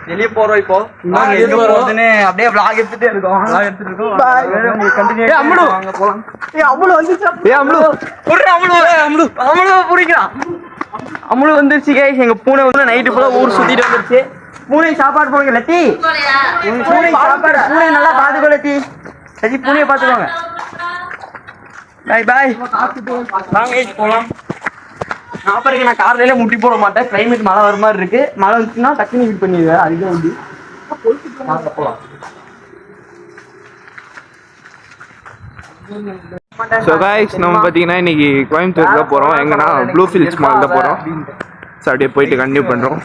வெளியே போறோம் இப்போ. அப்படியே vlog எடுத்துட்டே இருக்கோம். அங்க போலாம். அம்முடு வந்துருச்சு guys. எங்க பூனை வந்து நைட்டு ஃபுல்லா ஊர் சுத்திட்டு வந்துருச்சு. பூனை சாப்பாடு போடுங்க லத்தி. பூனை சாப்பாடு. பூனை நல்லா பாத்துக்கோ லத்தி. சரி பூனையை பாத்துக்கோங்க. பாய் வாங்க போலாம். நாப்பருக்கு நான் காலையில முட்டி போட மாட்டேன். கிளைமேட் மழை வர மாதிரி இருக்கு. மழை வந்துச்சுன்னா டக்குனு ஹீட் பண்ணிடுவேன். அதுதான் வந்து போலாம். ஸோ கைஸ் நம்ம பார்த்தீங்கன்னா இன்னைக்கு கோயம்புத்தூர் தான் போகிறோம். எங்கன்னா ப்ளூ ஃபில்ஸ் மால் தான் போகிறோம். ஸோ அப்படியே போயிட்டு கண்டினியூ பண்ணுறோம்.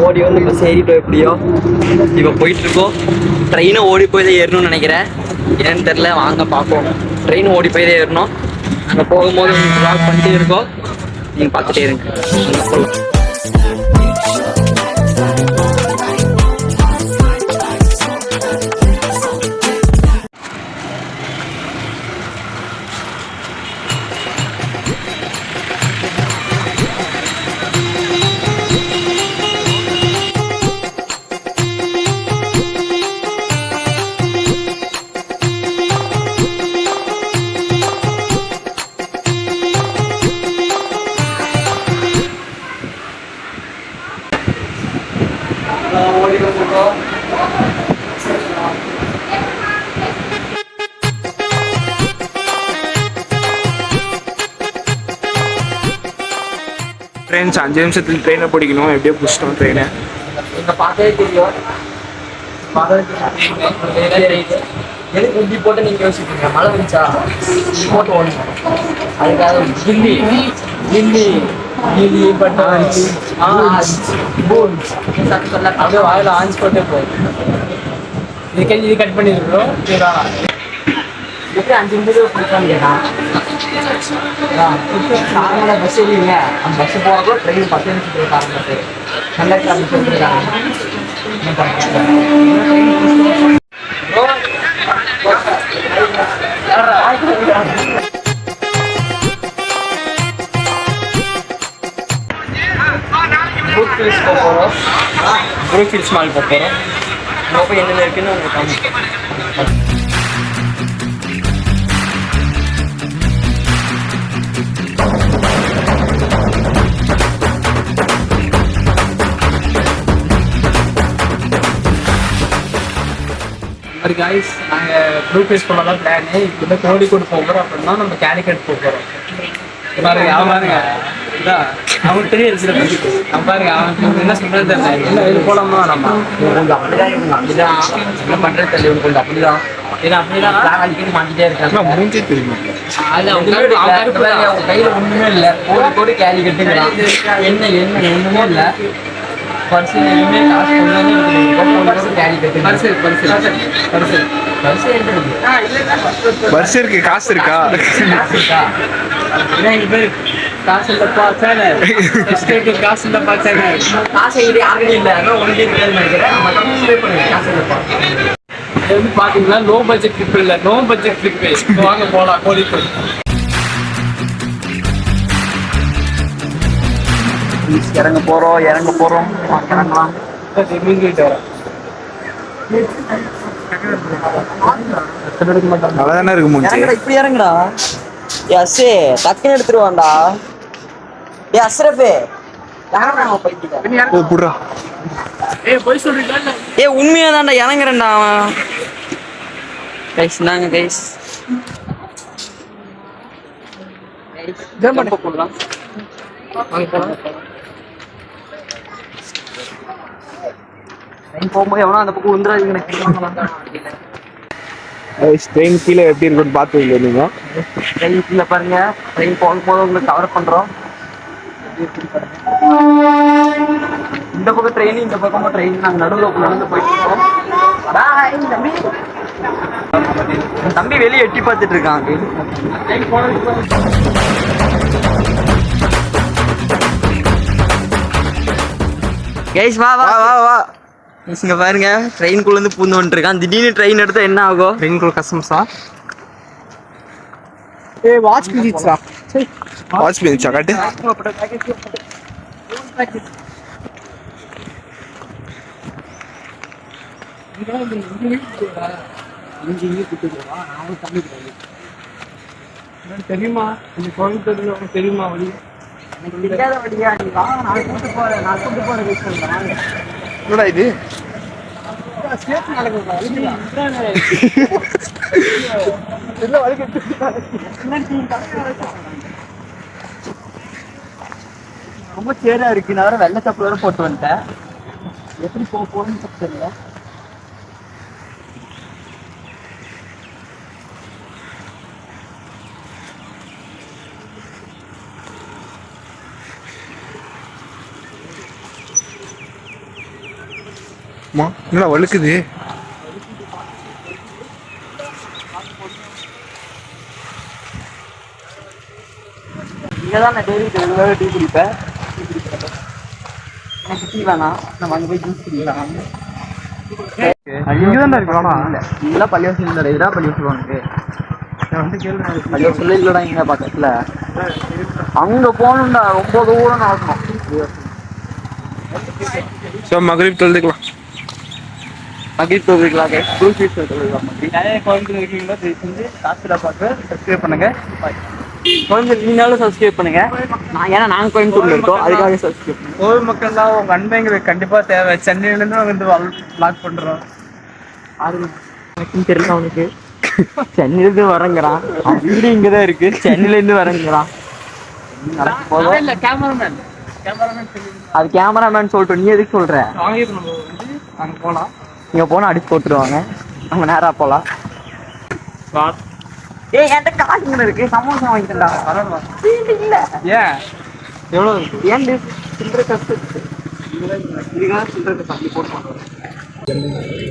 ஓடி வந்து இப்போ சேரிட்டோம். எப்படியோ இப்போ போயிட்டு இருக்கோம். ட்ரெயினை ஓடி போய் தான் ஏறணும்னு நினைக்கிறேன். ஏன்னு தெரில. வாங்க பார்ப்போம். ட்ரெயின் ஓடி போய் தான் ஏறணும். அங்கே போகும்போது vlog பண்ணிட்டே இருக்கோம். நீங்கள் பார்த்துட்டே இருங்க. ட்ரெயின் 5 நிமிஷத்துல ட்ரெயினை பிடிக்கணும். எப்படியோ பிடிச்சிட்டோம் ட்ரெயினை. பார்த்தே தெரியும். எதுக்கு குண்டி போட்டு நீங்க யோசிப்பீங்க. மழை வந்துச்சா போட்டு ஓடுங்க. அதுக்காக கில்லி அப்படியே வாயில ஆன்ஸ் போட்டே போகுது. இது கட் பண்ணிருக்கோம். எப்படி 5 நிமிஷத்துக்கு பிடிச்சான்னு கேட்டான். பஸ் இல்லைங்க. அந்த பஸ் போகிறப்போ ட்ரெயின் 10 நிமிஷத்துக்கு காரணம் கண்டக்டர் அப்படி சொல்லிருக்காங்க. ப்ரூக் ஹில்ஸ் மால் போகிறோம். அங்கே போய் என்னென்ன இருக்குன்னு உங்களுக்கு காமிக்கிறேன். guys, நாங்கள் ப்ரூக் ஹில்ஸ் போனால் தான் பிளானு. இப்போ வந்து கோழிக்கோடு போகிறோம். அப்படின்னா நம்ம கேலிக்கட் போகிறோம். பாருங்க பாருங்க அவனுக்கு தெரியாது. நம்ம பாருங்க அவனுக்கு என்ன சொல்றது தெரியல. இல்லை இது போலாமா நம்ம கொஞ்சம் அப்படிதான் என்ன பண்ணுறது தெரியல. இவனுக்கு கொஞ்சம் அப்படிதான் அப்படிதான் அடிக்கடி மாட்டிகிட்டே இருக்காங்க. மூஞ்சே தெரியுமா? அது அவங்க கையில் ஒன்றுமே இல்லை. கோழிக்கோடு கேலிக்கட்டுங்களா என்ன என்ன ஒன்றுமே இல்லை. பர்சு எதுவுமே காசு பர்ஸ் இருக்கு. காசு இருக்கா? காசு இல்லப்பா சேனல். காசு இல்லப்பா சேனல். காசு யாருமே இல்லை. ஒன்றுமே இருக்காதுன்னு நினைக்கிறேன். காசு இல்லப்பா. இது வந்து பார்த்தீங்கன்னா லோ பட்ஜெட் ட்ரிப் இல்லை. No budget trip. வாங்க போகலாம் கோழிக்கோடு. இறங்க போறோம் இறங்கலாம். நல்லாதானே இருக்கு மூஞ்சி. இப்படி இறங்குடா. அஸ்ஸே டக்குன்னு எடுத்துருவான்டா. அஸ்ரஃபே உண்மையா தான்டா இறங்குறேன்டா அவன். கைஸ் நாங்க கைஸ் போடலாம். போகும்போது எவனா அந்த பக்கம் வந்துடாதீங்க. ட்ரெயின் கீழே எப்படி இருக்குன்னு பார்த்துருக்கீங்க நீங்க. ட்ரெயின் கீழே பாருங்க. ட்ரெயின் போகும்போது உங்களுக்கு கவர் பண்றோம். இந்த பக்கம் ட்ரெயின், இந்த பக்கமும் ட்ரெயின். நாங்கள் நடுவில் நடந்து போயிட்டு இருக்கோம். தம்பி வெளியே எட்டி பார்த்துட்டு இருக்கான். கைஸ் வா வா வா வா. இங்க பாருங்க ட்ரெயின்குள்ள இருந்து பூந்து வந்துட்டு இருக்கான். திடீர்னு ட்ரெயின் எடுத்தா என்ன ஆகும்? ட்ரெயின்குள்ள கஸ்டம்ஸா? வாட்ச் மினிட்ஸா? வாட்ச் மினிட்ஸா காட்டு. தெரியுமா இந்த கோயம்புத்தூர்ல உனக்கு தெரியுமா வழி? தெரியாத வழியா? நீ வா, நான் கூட்டு போறேன். என்னடா இது? ரொம்ப சேரா இருக்கு. நான் வேற வெள்ளை சப்பு வேற போட்டு வந்துட்டேன். எப்படி போறேன்னு தெரியல. என்னடா வழுக்குது? இங்கதான் நான் டெய்லி டீ குடிப்பேன். எனக்கு டீ வேணாம், நம்ம அங்கே போய் ஜூஸ் குடிக்கலாம். இங்கதான் இருக்கு. வேணா இதெல்லாம் பள்ளிவாசல் இல்லை, இதெல்லாம் பள்ளிவாசல் உனக்கு பள்ளிவாசல் இல்லைடா. இங்க பக்கத்துல அங்க போகணும்டா, ரொம்ப தூரம் நடக்கணும். ஸோ மகரிப் தொழுதுக்கலாம். மகிழ்ச்சி தொகுதிக்கலாம் கோயம்புத்தூர் இருக்கீங்களா செஞ்சு காசுல பார்த்து சப்ஸ்கிரைப் பண்ணுங்க. கோயம்புத்தூர் நீங்களும் சப்ஸ்கிரைப் பண்ணுங்க. ஏன்னா நாங்கள் கோயம்புத்தூர்ல இருக்கோம், அதுக்காக சப்ஸ்கிரைப் பண்ணுங்க. கோவில் மக்கள் தான் உங்க அன்பை எங்களுக்கு கண்டிப்பா தேவை. சென்னையில இருந்து வந்து வ்ளாக் பண்றோம். எனக்கும் தெரியல அவனுக்கு. சென்னையில இருந்து வரங்கிறான், வீடு இங்கதான் இருக்கு. சென்னையில இருந்து வரங்கிறான். இல்ல கேமராமேன் அது கேமராமேன் சொல்லிட்டு நீ எதுக்கு சொல்ற? வாங்கி நம்ம வந்து அங்க போலாம். இங்க போனா அடிச்சு போட்டுருவாங்க. நம்ம நேரா போலாம். ஏய் என்கிட்ட காசுங்க இருக்கு, சமோசா வாங்கிட்டா. இல்ல ஏன் எவ்வளவு இருக்கு? ஏன் சில்லற கஷ்டம் இருக்கு.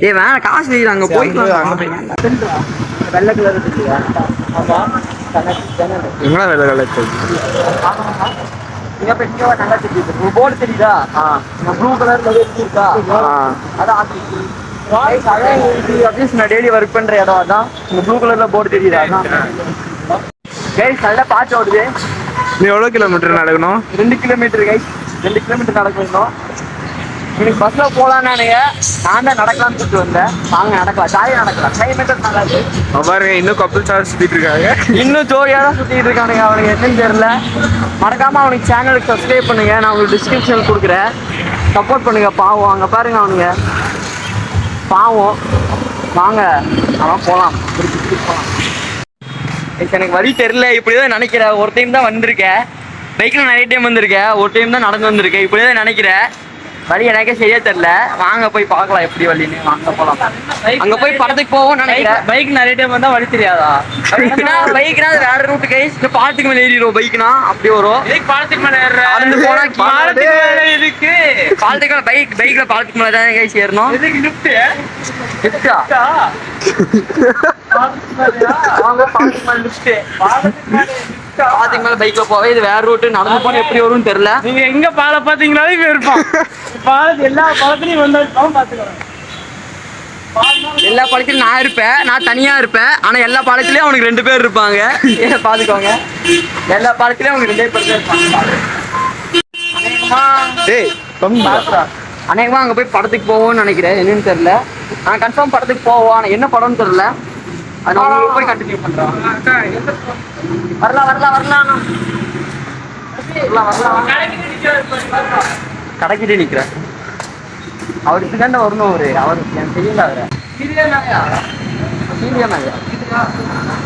ஏய் வேணாம், காசு இல்லை. அங்க போய்க்கலாம். வெள்ளை கலர் இருக்கு. ஆமா எங்கடா வேலை கலெக்ட்? இங்க பெரிய நல்லா தெரியுது. போர்டு தெரியுதா? ப்ளூ கலர்ல இருக்கா? அதான் நான் டெய்லி ஒர்க் பண்ற இடம். அதான் இந்த ப்ளூ கலர்ல போர்டு தெரியுதா? கைஸ் நல்லா பாட்டு ஓடுது. நீ எவ்வளோ கிலோமீட்டர் நடக்கணும்? 2 கிலோமீட்டர் கைஸ், 2 கிலோமீட்டர் நடக்கணும். இன்னைக்கு பஸ்ல போலான்னானுங்க, நான் தான் நடக்கலாம்னு கூப்பிட்டு வந்தேன். வாங்க நடக்கலாம், ஜாலியாக நடக்கலாம். கிளைமேட்டும் நல்லா இருக்கு. பாருங்க இன்னும் கப்பல் சார்ஜ் சுத்திட்டு இருக்காங்க. இன்னும் ஜோடியாக தான் சுற்றிட்டு இருக்கானுங்க. அவனுக்கு என்னன்னு தெரியல. மறக்காம அவனுக்கு சேனலுக்கு சப்ஸ்கிரைப் பண்ணுங்க. நான் உங்களுக்கு டிஸ்கிரிப்ஷன் கொடுக்குறேன், சப்போர்ட் பண்ணுங்க. பாவம் அங்கே பாருங்க, அவனுங்க பாவம். வாங்க அவன் போகலாம், போகலாம். எனக்கு வழி தெரியல, இப்படிதான் நினைக்கிறேன். ஒரு டைம் தான் வந்திருக்கேன் பைக்கில், நிறைய டைம் வந்திருக்கேன். ஒரு டைம் தான் நடந்து வந்திருக்கேன். இப்படிதான் நினைக்கிறேன். வழி எனக்கே சரியா தெரியல. வாங்க போய் பார்க்கலாம் எப்படி வழின்னு. வாங்க போகலாம். அங்க போய் படத்துக்கு போவோம் நினைக்கிறேன். பைக் நிறைய டைம் வந்தா வழி தெரியாதா? பைக்னா வேற ரூட்டு கைஸ். பாலத்துக்கு மேல ஏறிடுவோம். பைக்னா அப்படி வரும். பாலத்துக்கு மேல நடந்து போனா பாலத்துக்கு மேல இருக்கு. பாலத்துக்கு மேல பைக்ல பாலத்துக்கு மேல தான் கைஸ் ஏறணும். லிஃப்ட் லிஃப்டா? வாங்க பாலத்துக்கு மேல லிஃப்ட். பாலத்துக்கு மேல பைக்ல போவே. இது வேற ரூட்டு. நடந்து போனா எப்படி வரும்னு தெரியல. நீங்க எங்க பாலம் பாத்தீங்களாவே இருப்பான். பாலத்து எல்லா பாலத்துலயும் வந்தாலும் பாத்துக்கிறோம். எல்லா பாலத்திலும் நான் இருப்பேன், நான் தனியா இருப்பேன். ஆனா எல்லா பாலத்திலயும் அவனுக்கு 2 பேர் இருப்பாங்க. பாத்துக்கோங்க, எல்லா பாலத்திலயும் அவனுக்கு 2 பேர் இருப்பாங்க. அநேகமா அங்க போய் படத்துக்கு போவோம்னு நினைக்கிறேன். என்னன்னு தெரியல. நான் கன்ஃபார்ம் படத்துக்கு போவோம். ஆனா என்ன படம்னு தெரியல. அது உங்களுக்கு போய் கண்டினியூ பண்றோம். வரலாம் வரலாம் வரலாம் வரலாம். கடைக்கிட்டே நிக்கிறேன். அவருக்கு தாண்டா வரணும். அவருக்கு எனக்கு தெரியல.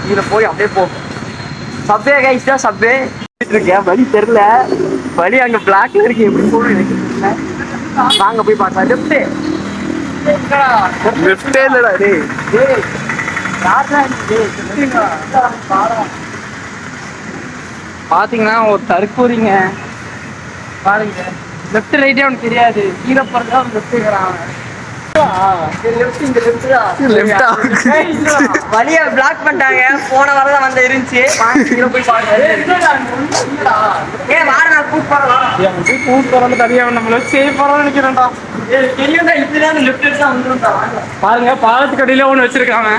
இதுல போய் அப்படியே போ. சப்வே கைஸ் தான், சப்வே இருக்கேன். வழி தெரியல. வழி அங்க பிளாக்ல இருக்கு. எப்படி போகணும் எனக்கு தெரியல. வாங்க போய் பார்க்கலாம். லெஃப்டே இல்லடா டேய். பாத்தீங்கன்னா ஒரு தற்கூறிங்க பாருங்க. லெஃப்ட் ரைட்டே அவனுக்கு தெரியாது. கீழே போறதா அவன் லெஃப்ட் இருக்கிறான். வழிய பிளாக் பண்ணிட்டாங்க. போன வரதான் வந்து இருந்துச்சு. போய் பாருங்க. ஏன் வார நான் கூப்பிட்டு தனியா நம்மள சேஃப் போறோம்னு நினைக்கிறேன்டா. தெரியும்டா, இப்படிதான் லிஃப்ட் எடுத்தா வந்துருந்தா. பாருங்க பாலத்துக்கு அடியில ஒண்ணு வச்சிருக்காங்க.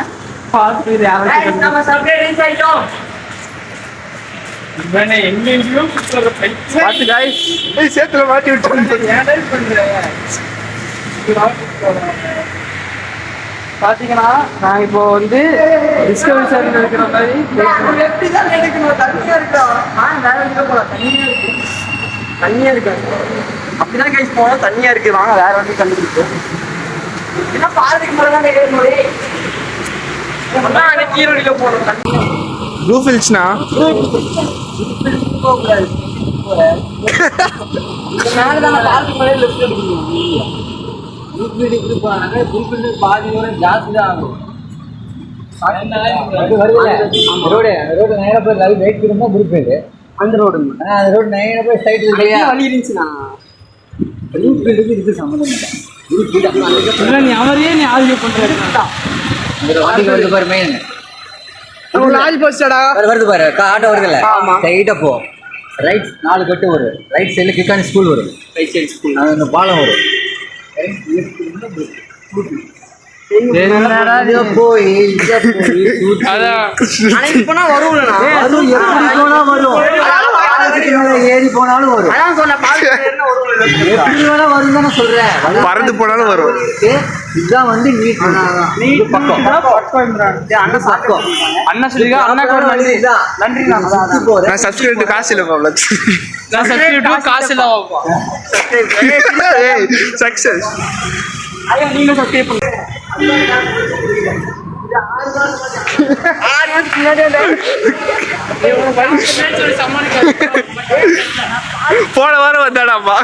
பாத்து நம்ம சப்ளை ரீச் ஆயிட்டோம். எங்கெங்கயோ பாத்து गाइस சேத்துல மாட்டி விட்டு பாத்தீங்கன்னா நான் இப்போ வந்து டிஸ்கவரி சேனல் இருக்கிற மாதிரி எடுக்கணும். தண்ணியா இருக்கா? வேற எங்க போலாம்? தண்ணியா இருக்கு. அப்படிதான் கைஸ் போனோம். தண்ணியா இருக்கு. வாங்க வேற வண்டி கண்டுபிடிச்சு. என்ன பாலத்துக்கு மேலதான் கேட்க கீழடியில போனோம். தண்ணி ப்ளூ ஃபில்ஸ்னா மேலதான் பாலத்துக்கு மேலே லெஃப்ட் எடுக்கணும். பாதி தூரம் ஜாஸ்தி தான் ஆகும். அந்த ரோடு வழி இருந்துச்சுன்னா நீ அவரையே நீ ஆர்கியூ பண்ற வருது பாரு ஆட்டோ வருதுல்ல ஸ்ட்ரைட்டா போ ரைட் 4 கட்டு வரும் ரைட் சைடுல கிக்கானி ஸ்கூல் வரும் ரைட் சைடு ஸ்கூல் அந்த பாலம் வரும் ஏறி போனாலும் வரும் எப்படி வேணா வரும் தானே சொல்றேன் பறந்து போனாலும் வரும் இதுதான் வந்து நீட் பக்கம் அண்ணன் பக்கம் அண்ணா சொல்லிருக்கா அண்ணா நன்றி நான் சப்ஸ்கிரைப் காசு இல்லை பாப்ல நான் சப்ஸ்கிரைப் காசு இல்ல சக்சஸ் நீங்க சப்ஸ்கிரைப் பண்ணுங்க. போன வாரம் வந்தாடாப்பா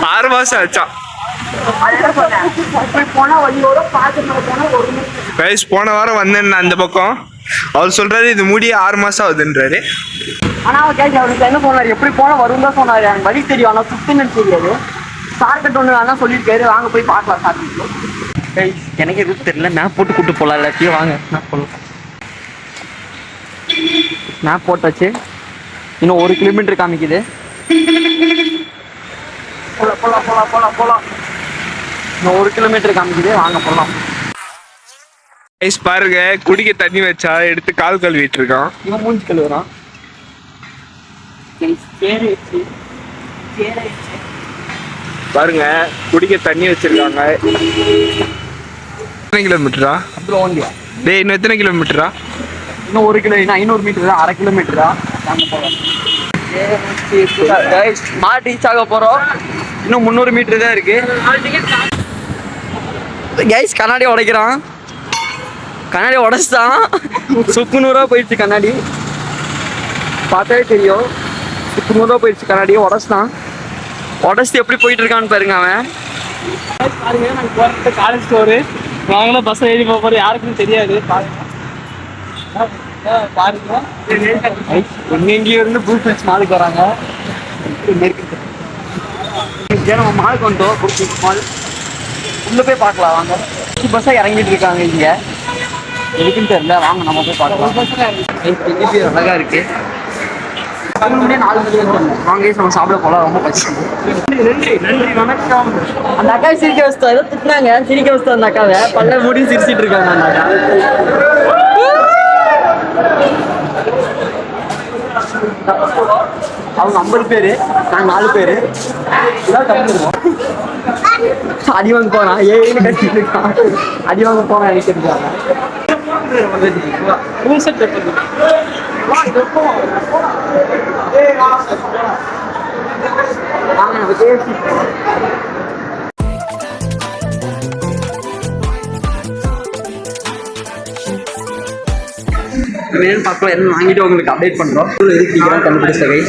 6 மாசம் ஆச்சான் கைஸ் போன வாரம் வந்தேன் அந்த பக்கம் அவர் சொல்றாரு இது மூடி 6 மாசம் ஆகுதுன்றாரு. ஆனா அவர் கேட்க அவருக்கு என்ன சொன்னாரு, எப்படி போனா வரும் தான் சொன்னாரு. எனக்கு வழி தெரியும், ஆனா சுத்தம் தெரியாது. ஷார்ட்கட் ஒன்று வேணா சொல்லியிருக்காரு, வாங்க போய் பார்க்கலாம். ஷார்ட்கட் எனக்கு எதுவும் தெரியல. மேப் போட்டு கூட்டு போகலாம். எல்லாத்தையும் வாங்க மேப் போடலாம். மேப் போட்டாச்சு. இன்னும் 1 கிலோமீட்டர் காமிக்குது. போலாம் போலாம் போலாம் போலாம். இன்னும் 1 கிலோமீட்டர் காமிக்குது, வாங்க போகலாம். கைஸ் பாருங்க குடிக்க தண்ணி வச்சா எடுத்து கால் கழுவிட்டு இருக்கான். இவன் மூஞ்சி கழுவுறான். பாருங்க குடிக்க தண்ணி வச்சிருக்காங்க. எத்தனை கிலோமீட்டரா அப்புறம் ஓண்டியா டேய் இன்னும் எத்தனை கிலோமீட்டரா? இன்னும் 1 கிலோ 500 மீட்டர் தான், 1/2 கிலோமீட்டரா. வாங்க போகலாம். ஸ்மார்ட் ரீச் ஆக போகிறோம். இன்னும் 300 மீட்டர் தான் இருக்கு. கைஸ் கண்ணாடி உடைக்கிறான். கண்ணாடி உடச்சுதான். சுக்குநூறுவா போயிடுச்சு கண்ணாடி. பார்த்தாலே தெரியும். சுக்குநூறுவா போயிடுச்சு கண்ணாடியை உடச்சுதான். உடச்சிட்டு எப்படி போயிட்டு இருக்கான்னு பாருங்க அவன். பாருங்க நாங்கள் போகிறது காலேஜ் ஸ்டோரு. நாங்களும் பஸ் ஏறி போகிறது யாருக்கும் தெரியாது. பாருங்க எங்கெங்கேயோ இருந்து ப்ளூ ஃபில்ஸ் மாலுக்கு வராங்க. நம்ம மாலுக்கு வந்துட்டோம். ப்ளூ ஃபில்ஸ் மால் உள்ள போய் பார்க்கலாம் வாங்க. பஸ்ஸாக இறங்கிட்டு இருக்காங்க இங்கே. எதுக்குன்னு தெரியல, வாங்க நம்ம போய் பார்க்கலாம். அழகா இருக்கு. 4 மணி வாங்க நம்ம சாப்பிட போகலாம். ரொம்ப பசி. நன்றி வணக்கம். அந்த அக்காவை சிரிக்க வச்சுட்டோம். ஏதோ திட்டினாங்க, சிரிக்க வச்சுட்டோம். அந்த அக்காவை பல்ல மூடி சிரிச்சிட்டு இருக்காங்க அந்த அக்கா. அவங்க 50 பேரு, நாங்கள் 4 பேரு. அடி வாங்க போறான். ஏன்னு கட்டிட்டு இருக்கான். அடி வாங்க போறான் நினைச்சிருக்காங்க. பார்க்கலாம். என்ன வாங்கிட்டு உங்களுக்கு அப்டேட் பண்றோம். எதுக்கு கண்டுபிடிச்ச கை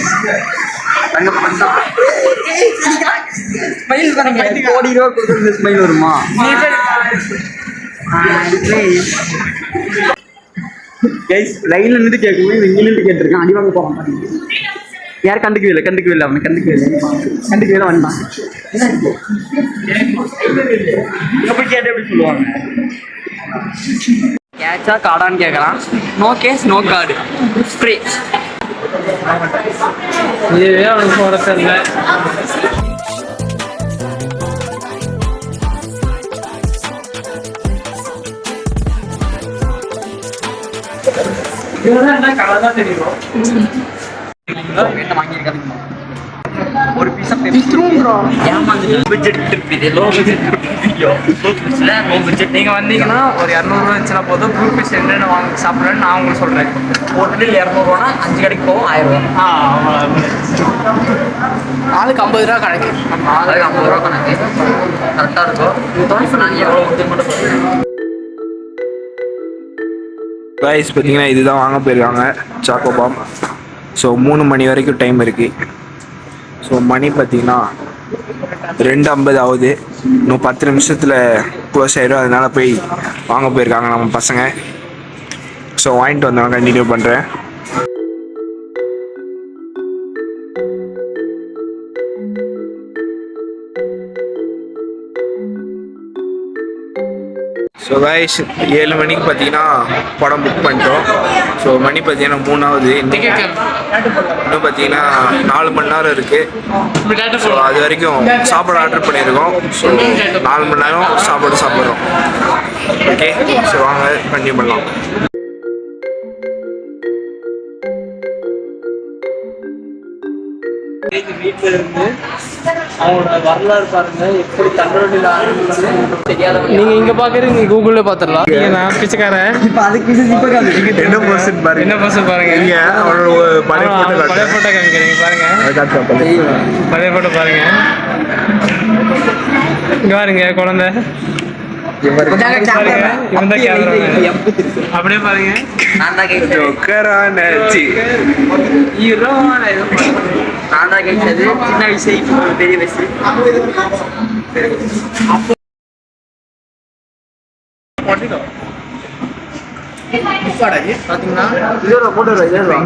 அங்க பார்த்தா ஸ்மைல் பண்ணுங்க. கோடி ரூபா கொடுக்குறது ஸ்மைல் வருமா? கைஸ் லைன்ல நின்று கேட்கும். இங்க நின்று கேட்டிருக்கான். அடி வாங்க போறான். யாரும் கண்டுக்கவே இல்லை. அவனை கண்டுக்கவே இல்லை. வந்தான். எப்படி கேட்டு எப்படி சொல்லுவாங்க? கேட்சா கார்டான்னு கேட்கலாம். No case no card free. இதுவே அவனுக்கு போற தெரியல. இதெல்லாம் என்ன கலர் தான் தெரியும். என்ன வாங்கியிருக்காங்க? ஒரு பீஸ் ஆஃப் பட்ஜெட் ட்ரிப் இது. லோ பட்ஜெட் நீங்க வந்தீங்கன்னா ஒரு 200 ரூபா இருந்துச்சுன்னா போதும். ப்ளூ ஃபிஷ் என்னென்ன வாங்கி சாப்பிட்றேன்னு நான் உங்களுக்கு சொல்றேன். ஹோட்டலில் 200 5 கடைக்கு போகும் 1000 ரூபா. ஆளுக்கு 50 ரூபா கணக்கு. ஆளுக்கு 50 ரூபா கணக்கு கரெக்டாக இருக்கும். இப்போ நாங்கள் எவ்வளோ கொடுத்து மட்டும் சொல்லுங்கள். கைஸ் பார்த்தீங்கன்னா இதுதான் வாங்க போயிருக்காங்க சாக்கோ பாம். ஸோ 3 மணி வரைக்கும் டைம் இருக்குது. ஸோ மணி பார்த்தீங்கன்னா 2:50 ஆகுது. இன்னும் 10 நிமிஷத்தில் க்ளோஸ் ஆயிடும். அதனால போய் வாங்க போயிருக்காங்க நம்ம பசங்க. ஸோ வாங்கிட்டு வந்தவங்க கண்டினியூ பண்ணுறேன். ஸோ கைஸ் 7 மணிக்கு பார்த்தீங்கன்னா படம் புக் பண்ணிட்டோம். ஸோ மணி பார்த்தீங்கன்னா 3 ஆகுது. இன்னும் பார்த்தீங்கன்னா 4 மணி நேரம் இருக்குது. ஸோ அது வரைக்கும் சாப்பாடு ஆர்டர் பண்ணியிருக்கோம். ஸோ 4 மணி நேரம் சாப்பாடு சாப்பிட்றோம். ஓகே, ஸோ வாங்க கண்டினியூ பண்ணலாம். வீட்டுல இருந்து அவங்களோட வரலாறு பாருங்க. எப்படி தண்டோடியில் ஆரம்பிச்சு நீங்க இங்க பாக்குறீங்க, கூகுள்ல பாத்துடலாம். நான் பிச்சைக்காரன். என்ன பர்சன் பாருங்க, என்ன பர்சன் பாருங்க. அவரோட பழைய பழைய போட்டோ காமிக்கிறீங்க பாருங்க. பழைய போட்டோ பாருங்க. இங்க பாருங்க குழந்தை. அப்படியே பாருங்க. நான் தான் கேட்டது. சின்ன வயசு இப்போ பெரிய வயசு.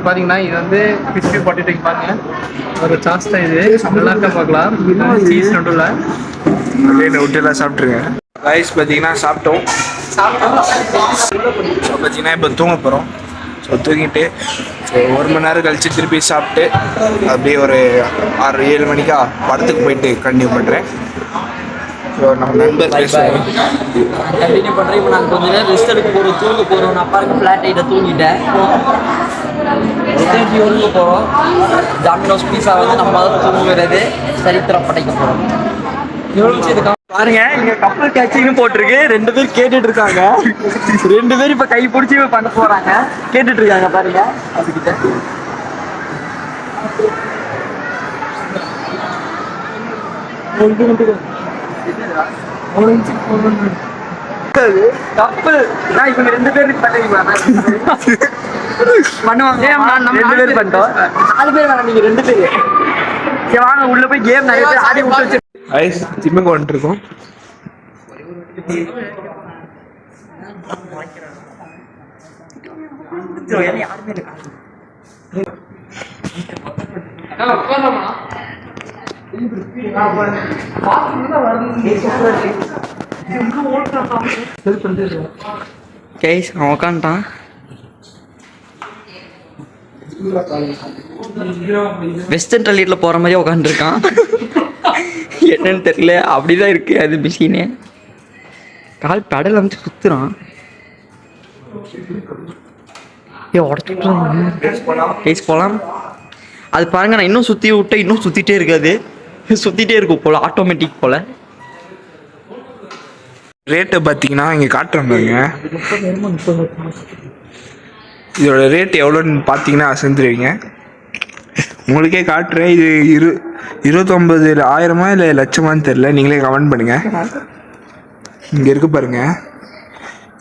பாத்தீங்கன்னா இது வந்து கிறிஸ்பி பொட்டேட்டோ பாருங்க. ஒரு சாஸ்டா இது நல்லா இருக்க பார்க்கலாம். சீஸ் நடுவில் விட்டுலாம் சாப்பிட்ருங்க. ரைஸ் பார்த்தீங்கன்னா சாப்பிட்டோம். பார்த்தீங்கன்னா இப்போ தூங்க போகிறோம். ஸோ தூங்கிட்டு ஸோ 1 மணி நேரம் கழிச்சு திருப்பி சாப்பிட்டு அப்படியே ஒரு 6-7 மணிக்கா படத்துக்கு போயிட்டு கண்டினியூ பண்ணுறேன். ஸோ நம்ம நண்பர் பேசுவோம். கண்டினியூ பண்ணுறேன். இப்போ நாங்கள் கொஞ்சம் நேரம் ரெஸ்ட் எடுக்க போகிறோம், தூங்க போகிறோம். நான் பாருங்க ஃப்ளாட் ஐட்ட தூங்கிட்டேன். திருப்பி ஒழுங்க போகிறோம். டாமினோஸ் பீஸா வந்து நம்ம தான் தூங்குறது சரித்திரம் படைக்க போகிறோம். பாருங்க இங்க கப்பல் கேட்சிங்னு போட்டிருக்கு. 2 பேர் கேட்டுட்டு இருக்காங்க. 2 பேர் இப்ப கை பிடிச்சி பண்ண போறாங்க. கேட்டுட்டு இருக்காங்க பாருங்க. அதுகிட்ட கப்பல் இவங்க 2 பேருக்கு பண்ணுவாங்க. 2 பேர் பண்ணிட்டோம். 4 பேர் வேணாம், நீங்க 2 பேர். சரி வாங்க உள்ள போய் கேம் நிறைய பேர் ஆடி விட்டு ஐஸ் ஜிம்முக்கு வந்துட்டுருக்கோம். கேஸ் அவன் உட்காந்துட்டான். வெஸ்டர்ன் டாய்லெட்ல போற மாதிரி உட்காந்துருக்கான். என்னன்னு தெரியல, அப்படிதான் இருக்கு அது மிஷினே. கால் பெடல் வந்து சுத்துறான். கேஸ் போலாம். அது பாருங்க, நான் இன்னும் சுத்தி விட்ட இன்னும் சுத்திட்டே இருக்காது. சுத்திட்டே இருக்கும் போல, ஆட்டோமேட்டிக் போல. ரேட்டை பார்த்தீங்கன்னா இங்கே காட்டுறேன் பாருங்க. இதோட ரேட் எவ்வளோன்னு பார்த்தீங்கன்னா செஞ்சுருவீங்க. உங்களுக்கே காட்டுறேன். இது 29,000 இல்லை லட்சமானு தெரில, நீங்களே கமெண்ட் பண்ணுங்க. இங்கே இருக்கு பாருங்க,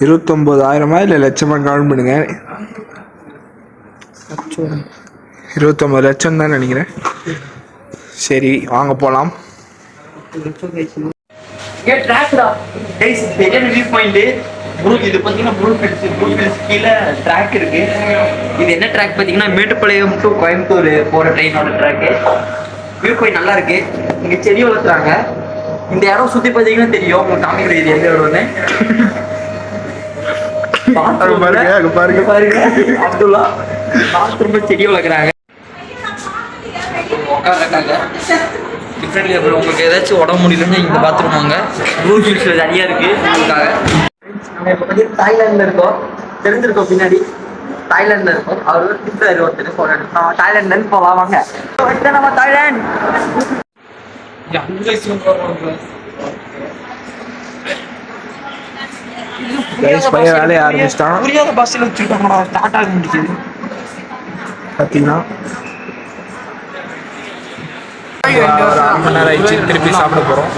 29,000 இல்லை லட்சமானு கமெண்ட் பண்ணுங்க. 29 லட்சம் தான் நினைக்கிறேன். சரி வாங்க போகலாம். இது பார்த்தீங்கன்னா ப்ளூ ஃபில்ஸ் கீழே ட்ராக் இருக்கு. இது என்ன ட்ராக் பார்த்தீங்கன்னா மேட்டுப்பாளையம் டு கோயம்புத்தூர் போகிற ட்ரெயினோட ட்ராக்கு. வியூ பாயிண்ட் நல்லா இருக்கு. இங்கே செடி வளர்த்துறாங்க. இந்த இடம் சுத்தி பார்த்தீங்கன்னா தெரியும் உங்களுக்கு காமிக்கிற இது எந்த இடம்னு. பாருங்க அப்துல்லா பாத்ரூம்ல செடி வளர்க்குறாங்க. உட்காந்துருக்காங்க டிஃப்ரெண்ட்லி. அப்புறம் உங்களுக்கு ஏதாச்சும் உடம்பு முடியலன்னா இந்த பாத்ரூம் வாங்க. ரூம் யூஸ்ல நிறையா இருக்கு உங்களுக்காக. நம்ம இப்போ பார்த்தீங்கன்னா தாய்லாண்டில் இருக்கோம், தெரிஞ்சிருக்கோம் பின்னாடி தாய்லாண்டில் இருக்கோம். அவர் திட்டாரு ஒருத்தர் சொல்றாரு நம்ம தாய்லாண்ட்லேருந்து போகலாம் வாங்க. நம்ம தாய்லாந்து பையன் வேலையை ஆரம்பிச்சிட்டான். புரியாத பாஷையில் வச்சுருக்காங்கடா. ஸ்டார்ட் ஆக முடியுது பார்த்தீங்கன்னா ஒரு 1/2 மணி நேரம் ஆயிடுச்சு. திருப்பி சாப்பிட போகிறோம்.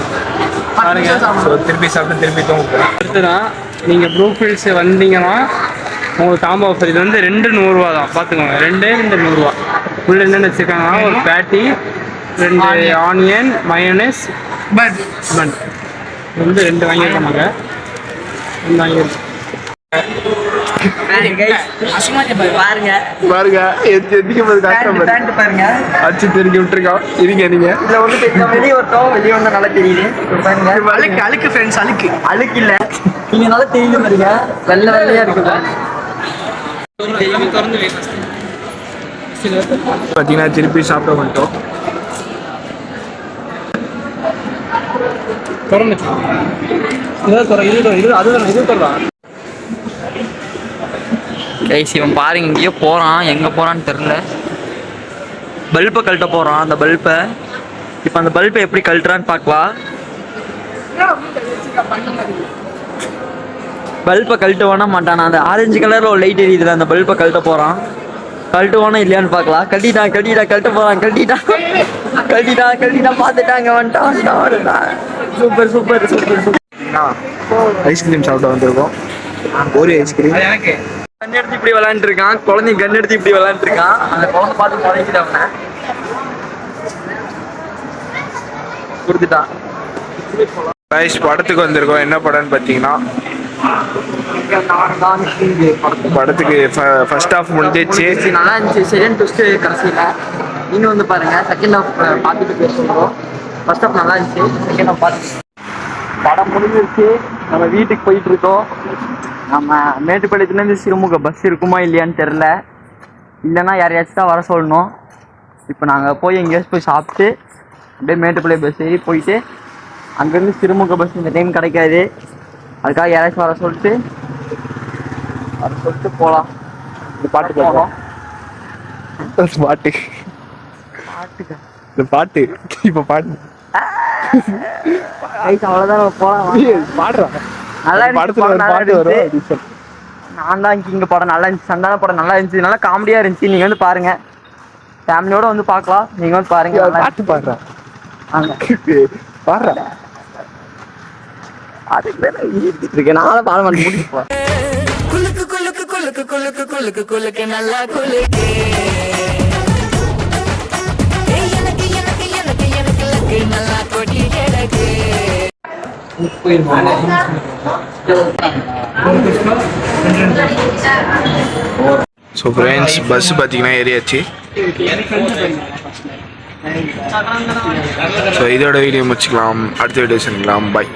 ஸோ திருப்பி சாப்பிட்டு திருப்பி தூங்க போகிறோம். அடுத்துதான் நீங்கள் ப்ரூஃபில்ஸ் வந்தீங்கன்னா உங்களுக்கு காம்போ ஆஃபர் இது வந்து 2 100 தான். பார்த்துக்கோங்க, 2 100. உள்ள என்னென்ன வச்சுருக்காங்கன்னா ஒரு பேட்டி, 2 ஆனியன், மயோனஸ், பன் வந்து 2 வாங்கியிருக்காங்க. 2 வாங்கியிருக்கோம். பாருங்க பாருங்க பாருங்க அச்சு தெரிஞ்சு விட்டுருக்கான். இருங்க நீங்க இதுல ஒண்ணு தெரியும். வெளியே ஒருத்தோம் வெளியே வந்து நல்லா தெரியுது. பாருங்க அழுக்கு ஃப்ரெண்ட்ஸ், அழுக்கு இல்ல, நீங்க நல்லா தெரியுது பாருங்க. வெள்ளை வெள்ளையா இருக்குது. திறந்து பார்த்தீங்கன்னா திருப்பி சாப்பிட வந்துட்டோம். கைஸ் இவன் பாருங்க இங்கேயோ போறான். எங்க போறான்னு தெரியல. பல்பை கழட்ட போறான். அந்த பல்பை இப்போ அந்த பல்பை எப்படி கழட்டுறான்னு பார்க்கலாம். பல்பை கழட்டுவானா மாட்டானா? அந்த ஆரஞ்சு கலர்ல ஒரு லைட் எரியுதுல, அந்த பல்பை கழட்ட போறான். கழட்டுவானா இல்லையான்னு பார்க்கலாம். கழட்டிட்டான் கழட்ட போறான். கழட்டிட்டான் பார்த்துட்டாங்க. வந்துட்டான். சூப்பர். ஐஸ்கிரீம் சாப்பிட வந்திருக்கோம். ஒரு ஐஸ்கிரீம் கண் எடுத்து இப்படி விளையாண்டு இருக்கான். குழந்தைங்க கண் எடுத்து இப்படி விளையாண்டு இருக்கான். அந்த குழந்தை பார்த்து குறைக்குது. அவனை கொடுத்துட்டான். படத்துக்கு வந்திருக்கோம். என்ன படம்னு பார்த்தீங்கன்னா படத்துக்கு ஃபர்ஸ்ட் ஹாஃப் முடிஞ்சிச்சு. நல்லா இருந்துச்சு. செகண்ட் ட்விஸ்ட் கடைசியில் நீங்க வந்து பாருங்க. செகண்ட் ஹாஃப் பார்த்துட்டு பேச சொல்றோம். ஃபர்ஸ்ட் ஹாஃப் நல்லா இருந்துச்சு. செகண்ட் ஹாஃப் பார்த்து படம் முடிஞ்சிருச்சு. நம்ம வீட்டுக்கு போயிட்டு இருக்கோம். நம்ம மேட்டுப்பாளையத்துலேருந்து சிறுமுக பஸ் இருக்குமா இல்லையான்னு தெரில. இல்லைன்னா யாரையாச்சும் தான் வர சொல்லணும். இப்போ நாங்கள் போய் எங்கேயாச்சும் போய் சாப்பிட்டு அப்படியே மேட்டுப்பாளையம் பஸ் ஏறி போயிட்டு அங்கேருந்து சிறுமுக பஸ் இந்த டைம் கிடைக்காது. அதுக்காக யாராச்சும் வர சொல்லிட்டு போகலாம். இந்த பாட்டு போகலாம். இந்த பாட்டு இப்போ பாட்டு அவ்வளோதான் போகலாம். பாடுறான். நல்லா படத்துல ஒரு பாட்டு வரும். நான் தான் இங்கே படம் நல்லா இருந்துச்சு. சந்தான படம் நல்லா இருந்துச்சு. நல்லா காமெடியாக இருந்துச்சு. நீங்கள் வந்து பாருங்க. ஃபேமிலியோட வந்து பார்க்கலாம். நீங்கள் வந்து பாருங்க. பாட்டு பாடுறான். பாடுறா அதுக்கு தான் எழுதிட்டு இருக்கேன். நானும் பாட மாட்டேன். முடிச்சு போகிறேன். நல்லா ஸோ ஃப்ரெண்ட்ஸ் பஸ் பார்த்தீங்கன்னா ஏறியாச்சு. ஸோ இதோட வீடியோ முடிச்சுக்கலாம். அடுத்த வீடியோ செஞ்சுக்கலாம். பாய்.